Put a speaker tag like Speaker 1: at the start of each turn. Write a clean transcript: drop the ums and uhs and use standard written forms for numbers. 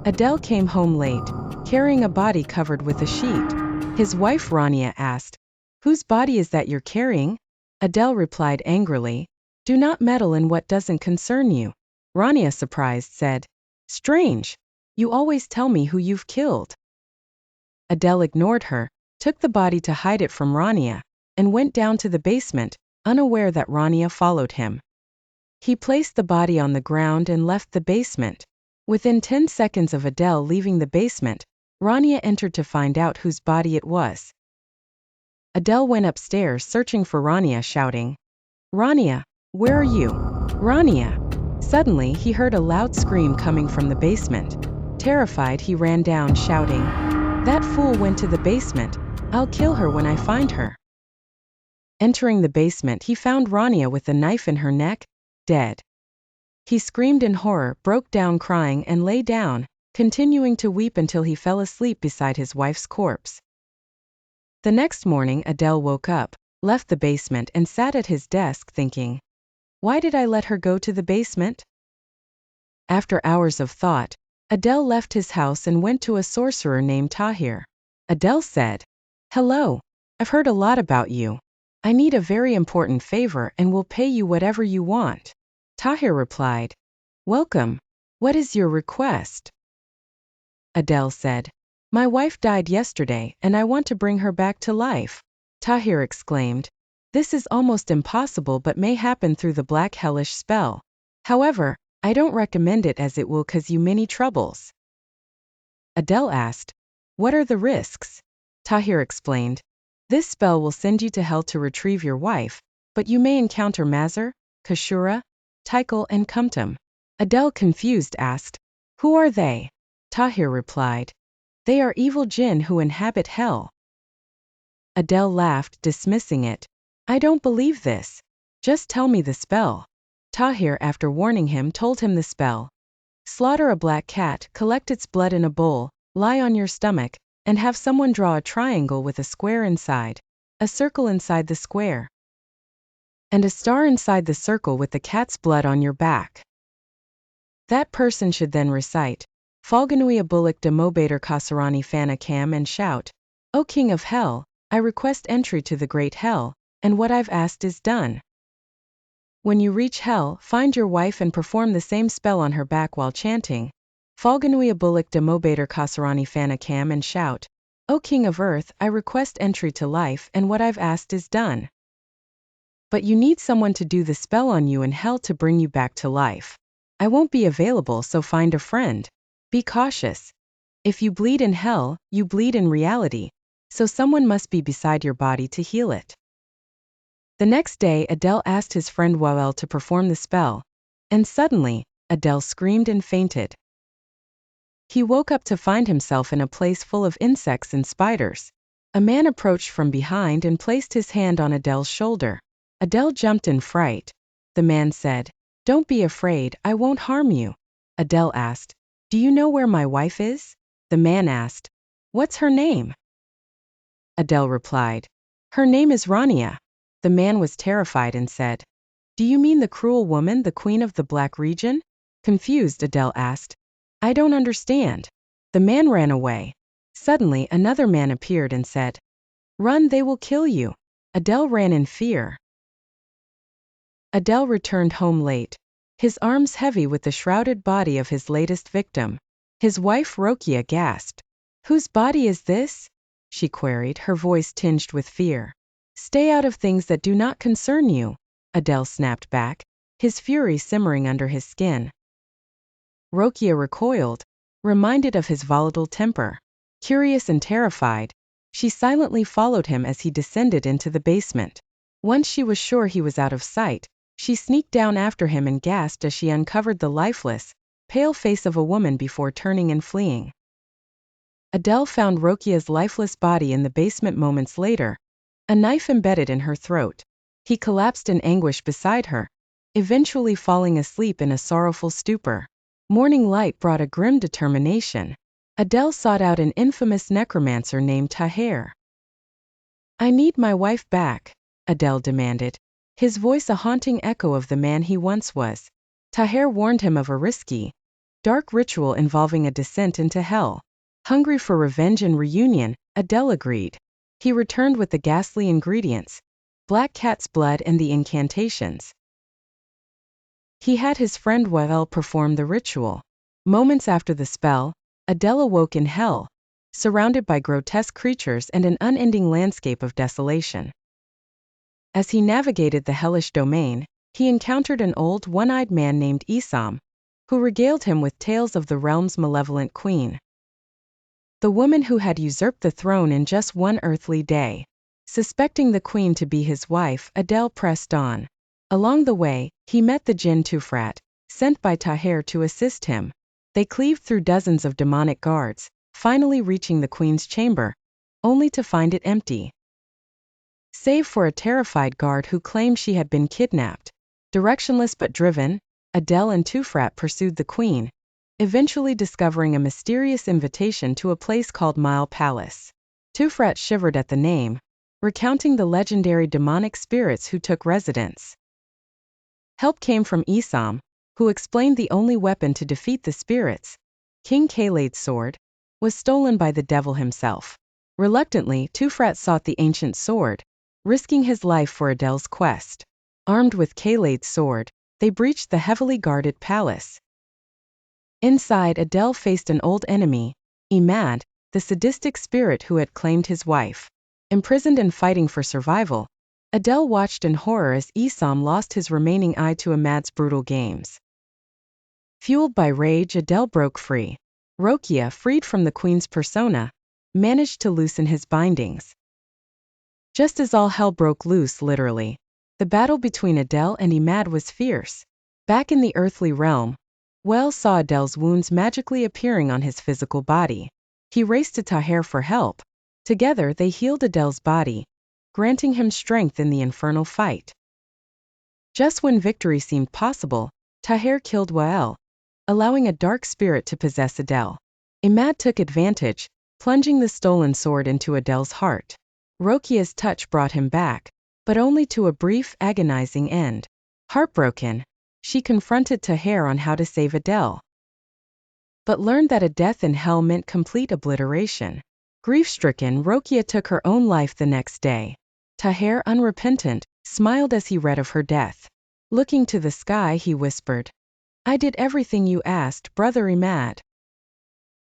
Speaker 1: Adele came home late, carrying a body covered with a sheet. His wife Rania asked, "Whose body is that you're carrying?" Adele replied angrily, "Do not meddle in what doesn't concern you." Rania, surprised, said, "Strange. You always tell me who you've killed." Adele ignored her, took the body to hide it from Rania, and went down to the basement, unaware that Rania followed him. He placed the body on the ground and left the basement. Within 10 seconds of Adele leaving the basement, Rania entered to find out whose body it was. Adele went upstairs searching for Rania, shouting, "Rania, where are you? Rania!" Suddenly, he heard a loud scream coming from the basement. Terrified, he ran down, shouting, "That fool went to the basement. I'll kill her when I find her." Entering the basement, he found Rania with a knife in her neck, dead. He screamed in horror, broke down crying, and lay down, continuing to weep until he fell asleep beside his wife's corpse. The next morning, Adele woke up, left the basement, and sat at his desk thinking, "Why did I let her go to the basement?" After hours of thought, Adele left his house and went to a sorcerer named Tahir. Adele said, "Hello, I've heard a lot about you. I need a very important favor and will pay you whatever you want." Tahir replied, "Welcome. What is your request?" Adele said, "My wife died yesterday and I want to bring her back to life." Tahir exclaimed, "This is almost impossible but may happen through the black hellish spell. However, I don't recommend it as it will cause you many troubles." Adele asked, "What are the risks?" Tahir explained, "This spell will send you to hell to retrieve your wife, but you may encounter Mazar, Kashura, Tikal, and Kumtum." Adele, confused, asked, "Who are they?" Tahir replied, "They are evil jinn who inhabit hell." Adele laughed, dismissing it. "I don't believe this. Just tell me the spell." Tahir, after warning him, told him the spell. "Slaughter a black cat, collect its blood in a bowl, lie on your stomach, and have someone draw a triangle with a square inside, a circle inside the square, and a star inside the circle with the cat's blood on your back. That person should then recite, Falganui Abulik de Mobader Kasarani Fana Kam, and shout, 'O King of Hell, I request entry to the great hell, and what I've asked is done.' When you reach hell, find your wife and perform the same spell on her back while chanting, Falganui Abulik de Mobader Kasarani Fana Kam, and shout, 'O King of Earth, I request entry to life, and what I've asked is done.' But you need someone to do the spell on you in hell to bring you back to life. I won't be available, so find a friend. Be cautious. If you bleed in hell, you bleed in reality, so someone must be beside your body to heal it." The next day, Adele asked his friend Wawel to perform the spell, and suddenly, Adele screamed and fainted. He woke up to find himself in a place full of insects and spiders. A man approached from behind and placed his hand on Adele's shoulder. Adele jumped in fright. The man said, "Don't be afraid, I won't harm you." Adele asked, "Do you know where my wife is?" The man asked, "What's her name?" Adele replied, "Her name is Rania." The man was terrified and said, "Do you mean the cruel woman, the queen of the black region?" Confused, Adele asked, "I don't understand." The man ran away. Suddenly, another man appeared and said, "Run, they will kill you." Adele ran in fear. Adele returned home late, his arms heavy with the shrouded body of his latest victim. His wife Rokia gasped. "Whose body is this?" she queried, her voice tinged with fear. "Stay out of things that do not concern you," Adele snapped back, his fury simmering under his skin. Rokia recoiled, reminded of his volatile temper. Curious and terrified, she silently followed him as he descended into the basement. Once she was sure he was out of sight, she sneaked down after him and gasped as she uncovered the lifeless, pale face of a woman before turning and fleeing. Adele found Rokia's lifeless body in the basement moments later, a knife embedded in her throat. He collapsed in anguish beside her, eventually falling asleep in a sorrowful stupor. Morning light brought a grim determination. Adele sought out an infamous necromancer named Tahir. "I need my wife back," Adele demanded, his voice a haunting echo of the man he once was. Tahir warned him of a risky, dark ritual involving a descent into hell. Hungry for revenge and reunion, Adele agreed. He returned with the ghastly ingredients, black cat's blood and the incantations. He had his friend Wael perform the ritual. Moments after the spell, Adele awoke in hell, surrounded by grotesque creatures and an unending landscape of desolation. As he navigated the hellish domain, he encountered an old, one-eyed man named Isam, who regaled him with tales of the realm's malevolent queen, the woman who had usurped the throne in just one earthly day. Suspecting the queen to be his wife, Adele pressed on. Along the way, he met the Jinn Tufrat, sent by Taher to assist him. They cleaved through dozens of demonic guards, finally reaching the queen's chamber, only to find it empty, save for a terrified guard who claimed she had been kidnapped. Directionless but driven, Adele and Tufrat pursued the queen, eventually discovering a mysterious invitation to a place called Mile Palace. Tufrat shivered at the name, recounting the legendary demonic spirits who took residence. Help came from Isam, who explained the only weapon to defeat the spirits, King Khaled's sword, was stolen by the devil himself. Reluctantly, Tufrat sought the ancient sword, risking his life for Adele's quest. Armed with Khaled's sword, they breached the heavily guarded palace. Inside, Adele faced an old enemy, Imad, the sadistic spirit who had claimed his wife. Imprisoned and fighting for survival, Adele watched in horror as Isam lost his remaining eye to Imad's brutal games. Fueled by rage, Adele broke free. Rokia, freed from the queen's persona, managed to loosen his bindings. Just as all hell broke loose, literally, the battle between Adele and Imad was fierce. Back in the earthly realm, Wael saw Adele's wounds magically appearing on his physical body. He raced to Taher for help. Together they healed Adele's body, granting him strength in the infernal fight. Just when victory seemed possible, Taher killed Wael, allowing a dark spirit to possess Adele. Imad took advantage, plunging the stolen sword into Adele's heart. Rokia's touch brought him back, but only to a brief, agonizing end. Heartbroken, she confronted Taher on how to save Adele, but learned that a death in hell meant complete obliteration. Grief-stricken, Rokia took her own life the next day. Taher, unrepentant, smiled as he read of her death. Looking to the sky, he whispered, "I did everything you asked, Brother Imad."